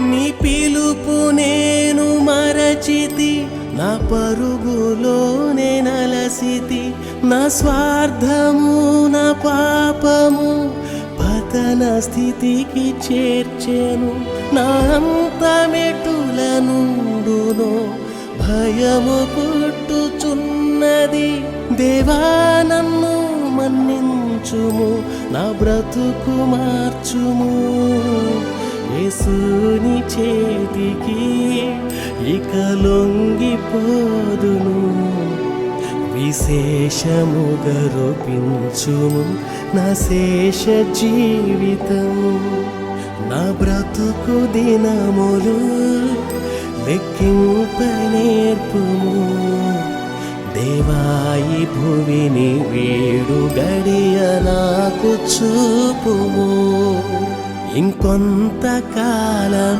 నీ పిలుపు నేను మరచితి, నా పరుగులోనే నలసితి. నా స్వార్థము నా పాపము పతన స్థితికి చేర్చెను. నా అంతమెటుల నుండునో భయము పుట్టుచున్నది. దేవా నన్ను మన్నించుము, నా బ్రతుకు మార్చుము. యేసుని చేతికి ఇక లొంగిపోదును. విశేషముగా రూపించుము నా శేష జీవితం. నా బ్రతుకు దినములు లెక్కింప నేర్పుము. దేవాయి భువిని వీడు గడియ నాకు చూపుము. ఇంకొంతకాలం